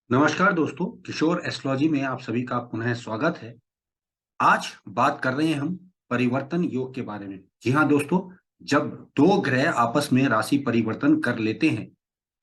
नमस्कार दोस्तों, किशोर एस्ट्रोलॉजी में आप सभी का पुनः स्वागत है। आज बात कर रहे हैं हम परिवर्तन योग के बारे में। जी हाँ दोस्तों, जब दो ग्रह आपस में राशि परिवर्तन कर लेते हैं,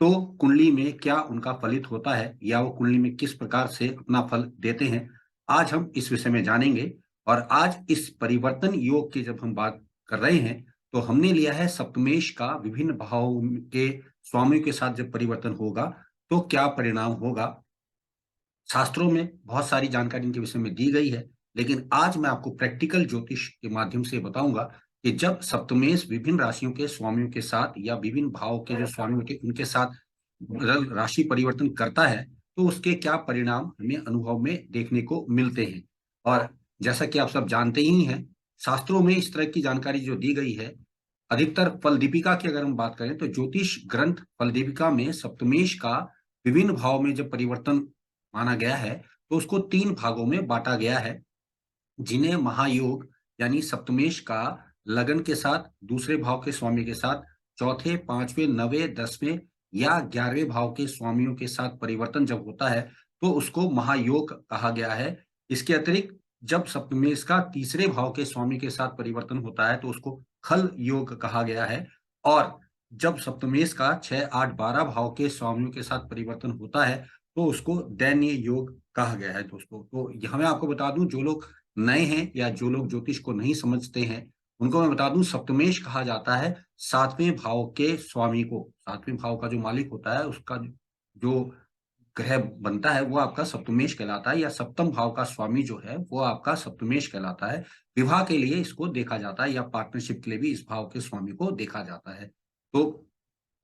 तो कुंडली में क्या उनका फलित होता है या वो कुंडली में किस प्रकार से अपना फल देते हैं, आज हम इस विषय में जानेंगे। और आज इस परिवर्तन योग की जब हम बात कर रहे हैं, तो हमने लिया है सप्तमेश का विभिन्न भावों के स्वामियों के साथ जब परिवर्तन होगा, तो क्या परिणाम होगा। शास्त्रों में बहुत सारी जानकारी इनके विषय में दी गई है, लेकिन आज मैं आपको प्रैक्टिकल ज्योतिष के माध्यम से बताऊंगा कि जब सप्तमेश विभिन्न राशियों के स्वामियों के साथ या विभिन्न भाव के जो स्वामी होते हैं उनके साथ राशि परिवर्तन करता है, तो उसके क्या परिणाम हमें अनुभव में देखने को मिलते हैं। और जैसा कि आप सब जानते ही हैं, शास्त्रों में इस तरह की जानकारी जो दी गई है, अधिकतर फल दीपिका की अगर हम बात करें तो ज्योतिष ग्रंथ फल दीपिका में सप्तमेश का विभिन्न भाव में जब परिवर्तन माना गया है, तो उसको 3 भागों में बाँटा गया है, जिन्हें महायोग यानी सप्तमेश का लगन के साथ, दूसरे भाव के स्वामी के साथ, चौथे, 5वें, 9वें, 10वें या 11वें भाव के स्वामियों के साथ परिवर्तन जब होता है, तो उसको महायोग कहा गया है। इसके अतिरिक्त जब सप्तमेश का तीसरे भाव के स्वामी के साथ परिवर्तन होता है, तो उसको खल योग कहा गया है। और जब सप्तमेश का 6, 8, 12 भाव के स्वामियों के साथ परिवर्तन होता है, तो उसको दैन्य योग कहा गया है दोस्तों। तो यहाँ मैं आपको बता दूं, जो लोग नए हैं या जो लोग ज्योतिष को नहीं समझते हैं, उनको मैं बता दूं, सप्तमेश कहा जाता है 7वें भाव के स्वामी को। 7वें भाव का जो मालिक होता है, उसका जो ग्रह बनता है वो आपका सप्तमेश कहलाता है, या सप्तम भाव का स्वामी जो है वो आपका सप्तमेश कहलाता है। विवाह के लिए इसको देखा जाता है या पार्टनरशिप के लिए भी इस भाव के स्वामी को देखा जाता है। तो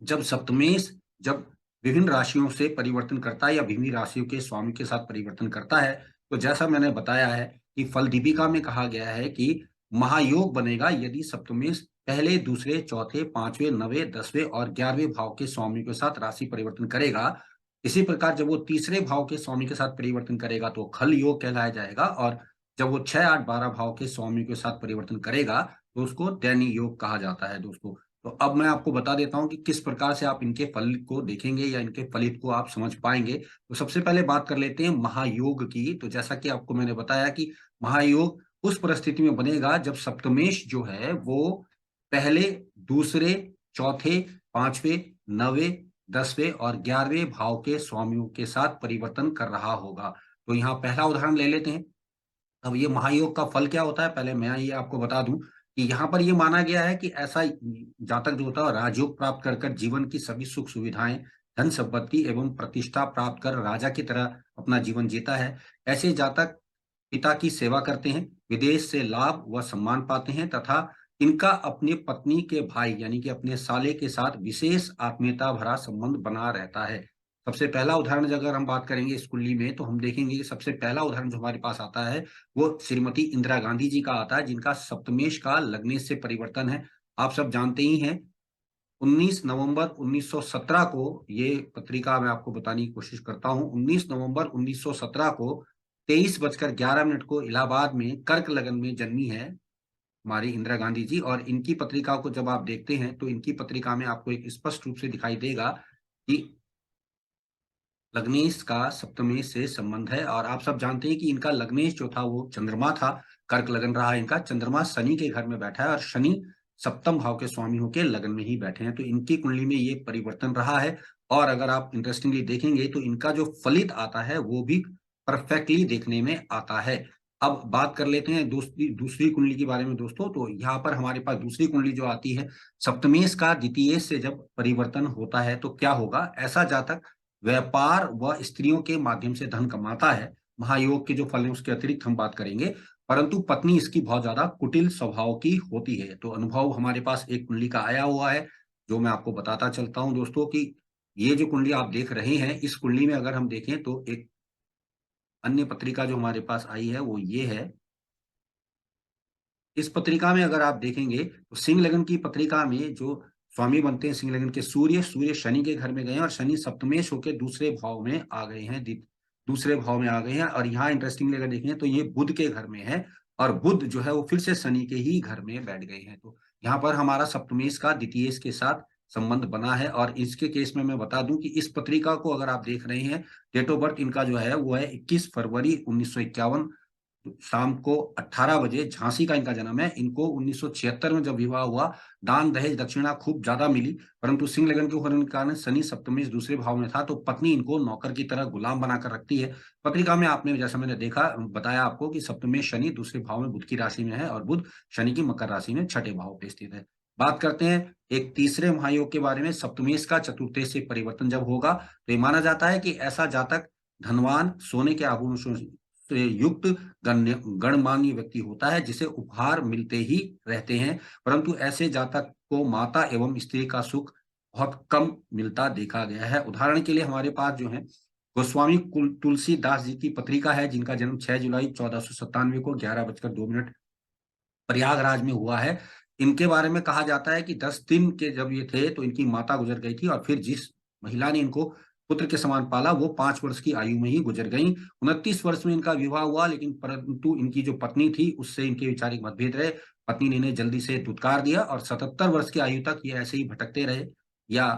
जब सप्तमेश जब विभिन्न राशियों से परिवर्तन करता है या विभिन्न राशियों के स्वामी के साथ परिवर्तन करता है, तो जैसा मैंने बताया है कि फल दीपिका में कहा गया है कि महायोग बनेगा यदि सप्तमेश पहले, दूसरे, चौथे, 5वें, 9वें, 10वें और 11वें भाव के स्वामी के साथ राशि परिवर्तन करेगा। इसी प्रकार जब वो तीसरे भाव के स्वामी के साथ परिवर्तन करेगा तो खल योग कहलाया जाएगा, और जब वो 6, 8, 12 भाव के स्वामी के साथ परिवर्तन करेगा, तो उसको दैन्य योग कहा जाता है दोस्तों। तो अब मैं आपको बता देता हूं कि किस प्रकार से आप इनके फल को देखेंगे या इनके फलित को आप समझ पाएंगे। तो सबसे पहले बात कर लेते हैं महायोग की। तो जैसा कि आपको मैंने बताया कि महायोग उस परिस्थिति में बनेगा जब सप्तमेश जो है वो पहले, दूसरे, चौथे, 5वें, 9वें, 10वें और 11वें भाव के स्वामियों के साथ परिवर्तन कर रहा होगा। तो यहाँ पहला उदाहरण ले लेते हैं। अब ये महायोग का फल क्या होता है, पहले मैं ये आपको बता दूं कि यहाँ पर ये माना गया है कि ऐसा जातक जो होता है राजयोग प्राप्त कर कर जीवन की सभी सुख सुविधाएं, धन संपत्ति एवं प्रतिष्ठा प्राप्त कर राजा की तरह अपना जीवन जीता है। ऐसे जातक पिता की सेवा करते हैं, विदेश से लाभ व सम्मान पाते हैं तथा इनका अपनी पत्नी के भाई यानी कि अपने साले के साथ विशेष आत्मीयता भरा संबंध बना रहता है। सबसे पहला उदाहरण अगर हम बात करेंगे इस कुंडली में, तो हम देखेंगे कि सबसे पहला उदाहरण जो हमारे पास आता है वो श्रीमती इंदिरा गांधी जी का आता है, जिनका सप्तमेश का लग्नेश से परिवर्तन है। आप सब जानते ही हैं, 19 नवंबर 1917 को ये पत्रिका मैं आपको बताने की कोशिश करता हूँ। 19 नवंबर 1917 को 23:11 को इलाहाबाद में कर्क लगन में जन्मी है हमारी इंदिरा गांधी जी। और इनकी पत्रिका को जब आप देखते हैं तो इनकी पत्रिका में आपको एक स्पष्ट रूप से दिखाई देगा कि लग्नेश का सप्तमेश से संबंध है। और आप सब जानते हैं कि इनका लग्नेश जो था वो चंद्रमा था, कर्क लगन रहा है इनका। चंद्रमा शनि के घर में बैठा है और शनि सप्तम भाव के स्वामी होकर लगन में ही बैठे हैं, तो इनकी कुंडली में ये परिवर्तन रहा है। और अगर आप इंटरेस्टिंगली देखेंगे तो इनका जो फलित आता है वो भी परफेक्टली देखने में आता है। अब बात कर लेते हैं दूसरी दूसरी कुंडली के बारे में दोस्तों। तो यहाँ पर हमारे पास दूसरी कुंडली जो आती है, सप्तमेश का द्वितीय से जब परिवर्तन होता है तो क्या होगा। ऐसा जातक व्यापार व स्त्रियों के माध्यम से धन कमाता है। महायोग के जो फल हैं उसके अतिरिक्त हम बात करेंगे, परंतु पत्नी इसकी बहुत ज्यादा कुटिल स्वभाव की होती है। तो अनुभव हमारे पास एक कुंडली का आया हुआ है, जो मैं आपको बताता चलता हूं दोस्तों कि ये जो कुंडली आप देख रहे हैं, इस कुंडली में अगर हम देखें तो एक अन्य पत्रिका जो हमारे पास आई है वो ये है। इस पत्रिका में अगर आप देखेंगे तो सिंह लगन की पत्रिका में जो स्वामी बनते हैं सिंह लगन के, सूर्य शनि के घर में गए हैं और शनि सप्तमेश होकर दूसरे भाव में आ गए हैं, दूसरे भाव में आ गए हैं। और यहाँ इंटरेस्टिंगली अगर देखें तो ये बुध के घर में है, और बुध जो है वो फिर से शनि के ही घर में बैठ गए हैं। तो यहाँ पर हमारा सप्तमेश का द्वितीय के साथ संबंध बना है। और इसके केस में मैं बता दूं कि इस पत्रिका को अगर आप देख रहे हैं, डेट ऑफ बर्थ इनका जो है वो है 21 फरवरी 1951, शाम को 18 बजे, झांसी का इनका जन्म है। इनको 1976 में जब विवाह हुआ, दान दहेज दक्षिणा खूब ज्यादा मिली, परंतु सिंह लगन के होने के कारण शनि सप्तमेश दूसरे भाव में था, तो पत्नी इनको नौकर की तरह गुलाम बनाकर रखती है। पत्रिका में आपने, जैसा मैंने देखा बताया आपको, कि सप्तमेश शनि दूसरे भाव में बुध की राशि में है और बुध शनि की मकर राशि में छठे भाव पे स्थित है। बात करते हैं एक तीसरे महायोग के बारे में। सप्तमेश का चतुर्थ से परिवर्तन जब होगा तो ये माना जाता है कि ऐसा जातक धनवान, सोने के आभूषणों से युक्त गणमान्य व्यक्ति होता है, जिसे उपहार मिलते ही रहते हैं, परंतु ऐसे जातक को माता एवं स्त्री का सुख बहुत कम मिलता देखा गया है। उदाहरण के लिए हमारे पास जो है गोस्वामी तुलसीदास जी की पत्रिका है, जिनका जन्म 6 जुलाई 1497 को 11:02 प्रयागराज में हुआ है। इनके बारे में कहा जाता है कि 10 दिन के जब ये थे तो इनकी माता गुजर गई थी, और फिर जिस महिला ने इनको पुत्र के समान पाला वो 5 वर्ष की आयु में ही गुजर गई। 29 वर्ष में इनका विवाह हुआ, लेकिन परंतु इनकी जो पत्नी थी उससे इनके वैचारिक मतभेद रहे। पत्नी ने इन्हें जल्दी से दुत्कार दिया और 77 वर्ष की आयु तक ये ऐसे ही भटकते रहे, या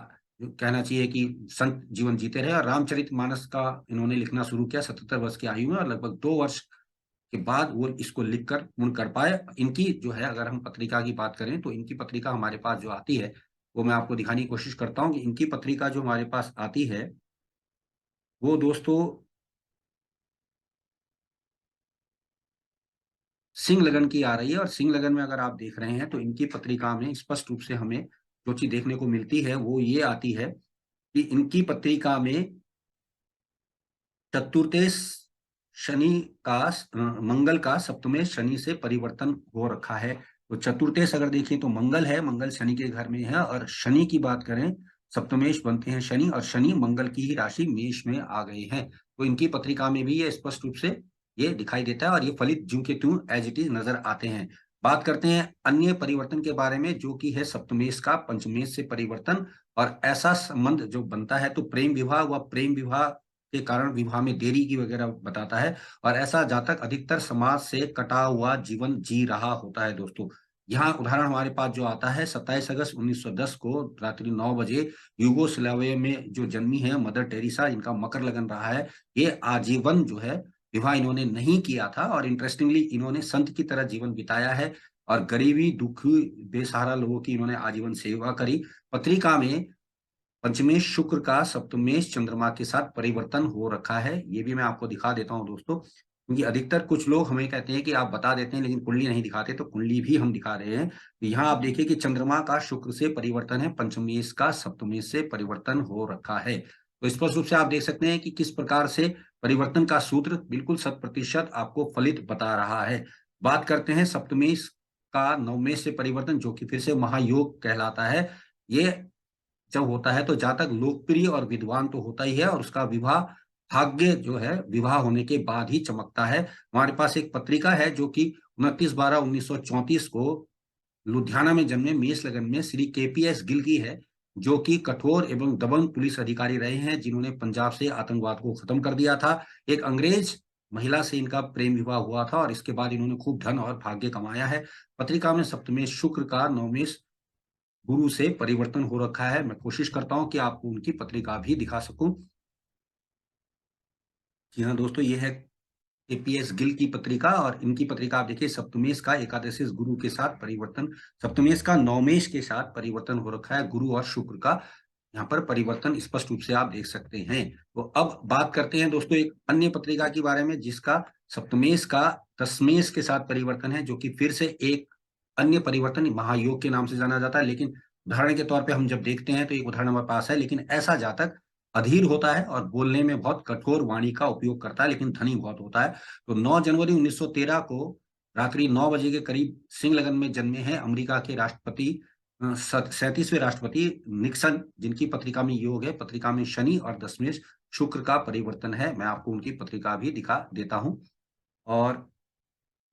कहना चाहिए कि संत जीवन जीते रहे। और रामचरितमानस का इन्होंने लिखना शुरू किया 77 वर्ष की आयु में, और लगभग 2 वर्ष के बाद वो इसको लिखकर पूर्ण कर पाए। इनकी जो है, अगर हम पत्रिका की बात करें तो इनकी पत्रिका हमारे पास जो आती है वो मैं आपको दिखाने की कोशिश करता हूँ कि इनकी पत्रिका जो हमारे पास आती है वो दोस्तों सिंह लगन की आ रही है। और सिंह लगन में अगर आप देख रहे हैं तो इनकी पत्रिका में स्पष्ट रूप से हमें जो चीज देखने को मिलती है वो ये आती है कि इनकी पत्रिका में चतुर्थेश शनि का मंगल का सप्तमेश शनि से परिवर्तन हो रखा है। तो चतुर्थेश अगर देखिए तो मंगल है, मंगल शनि के घर में है, और शनि की बात करें सप्तमेश बनते हैं शनि, और शनि मंगल की ही राशि मेष में आ गए हैं। तो इनकी पत्रिका में भी ये स्पष्ट रूप से ये दिखाई देता है, और ये फलित ज्यों के त्यों एज इट इज नजर आते हैं। बात करते हैं अन्य परिवर्तन के बारे में, जो कि है सप्तमेश का पंचमेश से परिवर्तन। और ऐसा संबंध जो बनता है तो प्रेम विवाह व प्रेम विवाह के कारण विवाह में देरी की वगैरह बताता है। और ऐसा जातक अधिकतर समाज से कटा हुआ जीवन जी रहा होता है दोस्तों। यहाँ उदाहरण हमारे पास जो आता है 27 अगस्त 1910 को रात्रि 9 बजे यूगोस्लाविया में जो जन्मी है मदर टेरेसा, इनका मकर लगन रहा है। ये आजीवन जो है विवाह इन्होंने नहीं किया था, और इंटरेस्टिंगली इन्होंने संत की तरह जीवन बिताया है, और गरीबी दुखी बेसहारा लोगों की इन्होंने आजीवन सेवा करी। पत्रिका में पंचमेश शुक्र का सप्तमेश चंद्रमा के साथ परिवर्तन हो रखा है, ये भी मैं आपको दिखा देता हूं दोस्तों, क्योंकि अधिकतर कुछ लोग हमें कहते हैं कि आप बता देते हैं लेकिन कुंडली नहीं दिखाते, तो कुंडली भी हम दिखा रहे हैं। तो यहाँ आप देखिए कि चंद्रमा का शुक्र से परिवर्तन है, पंचमेश का सप्तमेश से परिवर्तन हो रखा है। तो स्पष्ट रूप से आप देख सकते हैं कि किस प्रकार से परिवर्तन का सूत्र बिल्कुल 100% आपको फलित बता रहा है। बात करते हैं सप्तमेश का नवमेश से परिवर्तन, जो कि फिर से महायोग कहलाता है। ये जब होता है तो जातक लोकप्रिय और विद्वान तो होता ही है, और उसका विवाह भाग्य जो है विवाह होने के बाद ही चमकता है। हमारे पास एक पत्रिका है जो कि 29/12/1934 को लुधियाना में जन्मे मेष लगन में श्री केपीएस गिल की है, जो कि कठोर एवं दबंग पुलिस अधिकारी रहे हैं, जिन्होंने पंजाब से आतंकवाद को खत्म कर दिया था। एक अंग्रेज महिला से इनका प्रेम विवाह हुआ था, और इसके बाद इन्होंने खूब धन और भाग्य कमाया है। पत्रिका में सप्तमेश शुक्र का नवमेश गुरु से परिवर्तन हो रखा है। मैं कोशिश करता हूं कि आपको उनकी पत्रिका भी दिखा सकूं। जी हाँ दोस्तों, ये है एपीएस गिल की पत्रिका, और इनकी पत्रिका आप देखिए सप्तमेश का एकादशी गुरु के साथ परिवर्तन, सप्तमेश का नवमेश के साथ परिवर्तन हो रखा है, गुरु और शुक्र का यहाँ पर परिवर्तन स्पष्ट रूप से आप देख सकते हैं। तो अब बात करते हैं दोस्तों एक अन्य पत्रिका के बारे में, जिसका सप्तमेश का दशमेश के साथ परिवर्तन है, जो कि फिर से एक अन्य परिवर्तन महायोग के नाम से जाना जाता है। लेकिन उदाहरण के तौर पे हम जब देखते हैं तो एक उदाहरण हमारे पास है, लेकिन ऐसा जातक अधीर होता है और बोलने में बहुत कठोर वाणी का उपयोग करता है, लेकिन धनी बहुत होता है। तो 9 जनवरी 1913 को रात्रि 9 बजे के करीब सिंह लगन में जन्मे हैं अमेरिका के राष्ट्रपति 37वें राष्ट्रपति निक्सन, जिनकी पत्रिका में योग है, पत्रिका में शनि और दशमेश शुक्र का परिवर्तन है। मैं आपको उनकी पत्रिका भी दिखा देता हूं। और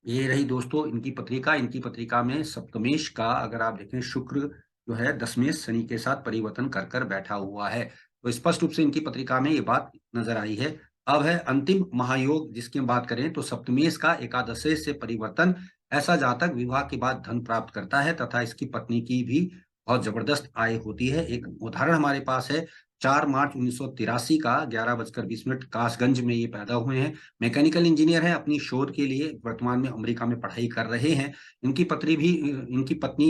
ये रही दोस्तों इनकी पत्रिका। इनकी पत्रिका में सप्तमेश का अगर आप देखें शुक्र जो है दशमेश शनि के साथ परिवर्तन कर कर बैठा हुआ है, तो स्पष्ट रूप से इनकी पत्रिका में ये बात नजर आई है। अब है अंतिम महायोग, जिसकी हम बात करें तो सप्तमेश का एकादशेश से परिवर्तन। ऐसा जातक विवाह के बाद धन प्राप्त करता है तथा इसकी पत्नी की भी बहुत जबरदस्त आय होती है। एक उदाहरण हमारे पास है 4 मार्च 1983 का 11:20 कासगंज में ये पैदा हुए हैं। मैकेनिकल इंजीनियर हैं, अपनी शोध के लिए वर्तमान में अमेरिका में पढ़ाई कर रहे हैं। इनकी पत्नी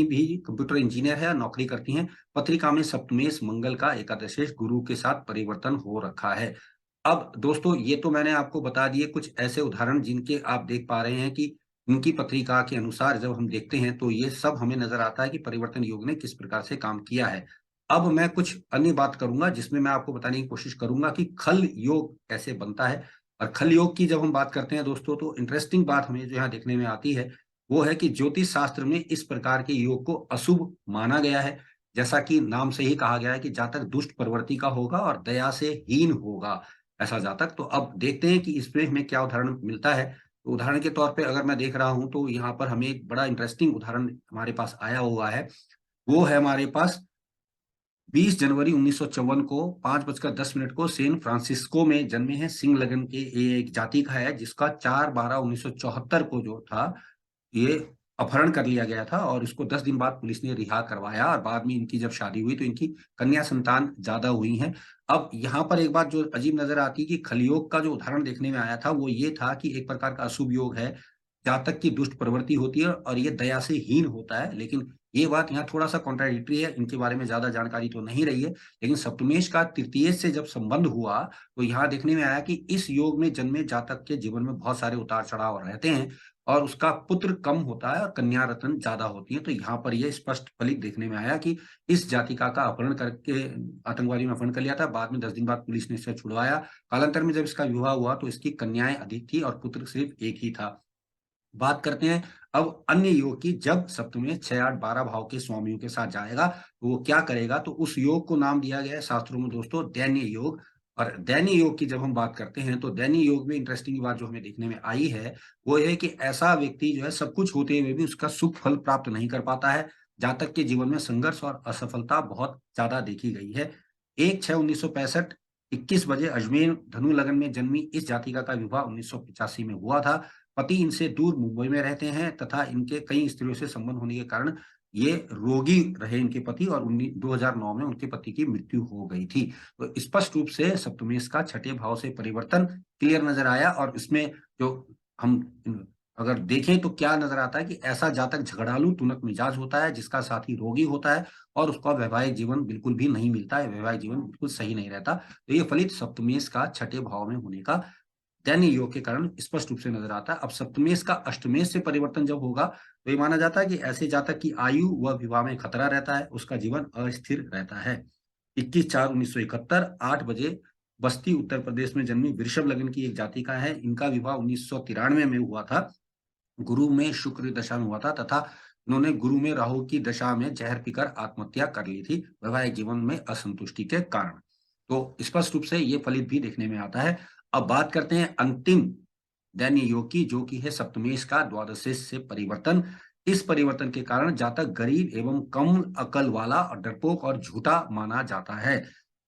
भी कंप्यूटर इंजीनियर है, नौकरी करती हैं। पत्रिका में सप्तमेश मंगल का एकादशेश गुरु के साथ परिवर्तन हो रखा है। अब दोस्तों, ये तो मैंने आपको बता दिए कुछ ऐसे उदाहरण जिनके आप देख पा रहे हैं कि इनकी पत्रिका के अनुसार जब हम देखते हैं तो ये सब हमें नजर आता है कि परिवर्तन योग ने किस प्रकार से काम किया है। अब मैं कुछ अन्य बात करूंगा जिसमें मैं आपको बताने की कोशिश करूंगा कि खल योग कैसे बनता है। और खल योग की जब हम बात करते हैं दोस्तों, तो इंटरेस्टिंग बात हमें जो यहाँ देखने में आती है वो है कि ज्योतिष शास्त्र में इस प्रकार के योग को अशुभ माना गया है। जैसा कि नाम से ही कहा गया है कि जातक दुष्ट प्रवृत्ति का होगा और दया से हीन होगा, ऐसा जातक। तो अब देखते हैं कि इसमें हमें क्या उदाहरण मिलता है। तो उदाहरण के तौर पे अगर मैं देख रहा हूं तो यहाँ पर हमें एक बड़ा इंटरेस्टिंग उदाहरण हमारे पास आया हुआ है। वो है हमारे पास 20 जनवरी 1954 को 5:10 को सैन फ्रांसिस्को में जन्मे हैं सिंह लगन के। ये एक जाति का है जिसका 4/12/1974 को जो था ये अपहरण कर लिया गया था और इसको 10 दिन बाद पुलिस ने रिहा करवाया और बाद में इनकी जब शादी हुई तो इनकी कन्या संतान ज्यादा हुई हैं। अब यहाँ पर एक बात जो अजीब नजर आती है कि खलयोग का जो उदाहरण देखने में आया था वो ये था कि एक प्रकार का अशुभ योग है, जातक की दुष्ट प्रवृत्ति होती है और ये दया से हीन होता है। लेकिन ये बात यहाँ थोड़ा सा कॉन्ट्राडिक्टरी है, इनके बारे में ज्यादा जानकारी तो नहीं रही है। लेकिन सप्तमेश का तृतीय से जब संबंध हुआ तो यहाँ देखने में आया कि इस योग में जन्मे जातक के जीवन में बहुत सारे उतार चढ़ाव रहते हैं और उसका पुत्र कम होता है और कन्या रत्न ज्यादा होती है। तो यहाँ पर यह स्पष्ट फलित देखने में आया कि इस जातिका का अपहरण करके आतंकवादियों ने अपहरण कर लिया था। बाद में 10 दिन बाद पुलिस ने इसे छुड़वाया। कालांतर में जब इसका विवाह हुआ तो इसकी कन्याएं अधिक थी और पुत्र सिर्फ एक ही था। बात करते हैं अब अन्य योग की। जब सप्तमेश 6, 8, 12 भाव के स्वामियों के साथ जाएगा तो वो क्या करेगा, तो उस योग को नाम दिया गया है शास्त्रों में दोस्तों दैन्य योग। और दैन्य योग की जब हम बात करते हैं तो दैन्य योग में इंटरेस्टिंग बात जो हमें देखने में आई है वो है कि ऐसा व्यक्ति जो है सब कुछ होते हुए भी उसका सुख फल प्राप्त नहीं कर पाता है। जातक के जीवन में संघर्ष और असफलता बहुत ज्यादा देखी गई है। 1/6/1965 21 बजे अजमेर धनु लगन में जन्मी इस जातिका का विवाह 1985 में हुआ था। पति इनसे दूर मुंबई में रहते हैं तथा इनके कई स्त्रियों से संबंध होने के कारण ये रोगी रहे इनके पति और 2009 में उनके पति की मृत्यु हो गई थी। तो स्पष्ट रूप से सप्तमेश का छठे भाव से परिवर्तन क्लियर नजर आया और इसमें जो हम अगर देखें तो क्या नजर आता है कि ऐसा जातक झगड़ालू तुनक मिजाज होता है जिसका साथी रोगी होता है और उसका वैवाहिक जीवन बिल्कुल भी नहीं मिलता है, वैवाहिक जीवन बिल्कुल सही नहीं रहता। तो ये फलित सप्तमेश का छठे भाव में होने का दैन्य योग के कारण स्पष्ट रूप से नजर आता है। अब सप्तमेश का अष्टमेश से परिवर्तन जब होगा तो ये माना जाता है कि ऐसे जातक की आयु व विवाह में खतरा रहता है, उसका जीवन अस्थिर रहता है। 21/4/1971 8 बजे बस्ती उत्तर प्रदेश में जन्मी वृषभ लग्न की एक जातिका है। इनका विवाह 1993 में हुआ था। गुरु में शुक्र दशा में हुआ था तथा उन्होंने गुरु में राहु की दशा में जहर पीकर आत्महत्या कर ली थी वैवाहिक जीवन में असंतुष्टि के कारण। तो स्पष्ट रूप से ये फलित भी देखने में आता है। अब बात करते हैं अंतिम दैन्य योग की, जो कि है सप्तमेश का द्वादशेश से परिवर्तन। इस परिवर्तन के कारण जातक गरीब एवं कम अकल वाला और डरपोक और झूठा माना जाता है।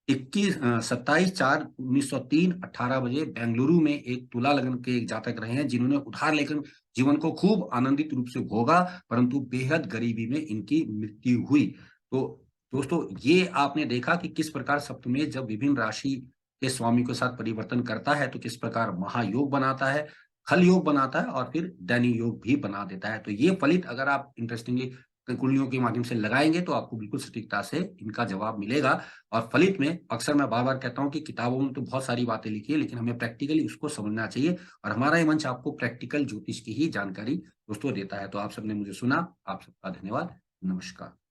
27/4/1903 18 बजे बेंगलुरु में एक तुला लग्न के एक जातक रहे हैं जिन्होंने उधार लेकर जीवन को खूब आनंदित रूप से भोगा, परंतु बेहद गरीबी में इनकी मृत्यु हुई। तो दोस्तों, ये आपने देखा कि किस प्रकार सप्तमेश जब विभिन्न राशि के स्वामी के साथ परिवर्तन करता है तो किस प्रकार महायोग बनाता है, खल योग बनाता है और फिर दैन्य योग भी बना देता है। तो ये फलित अगर आप इंटरेस्टिंगली कुंडलियों के माध्यम से लगाएंगे तो आपको बिल्कुल सटीकता से इनका जवाब मिलेगा। और फलित में अक्सर मैं बार बार कहता हूं कि किताबों में तो बहुत सारी बातें लिखी है लेकिन हमें प्रैक्टिकली उसको समझना चाहिए और हमारा ये मंच आपको प्रैक्टिकल ज्योतिष की ही जानकारी दोस्तों देता है। तो आप सबने मुझे सुना, आप सबका धन्यवाद। नमस्कार।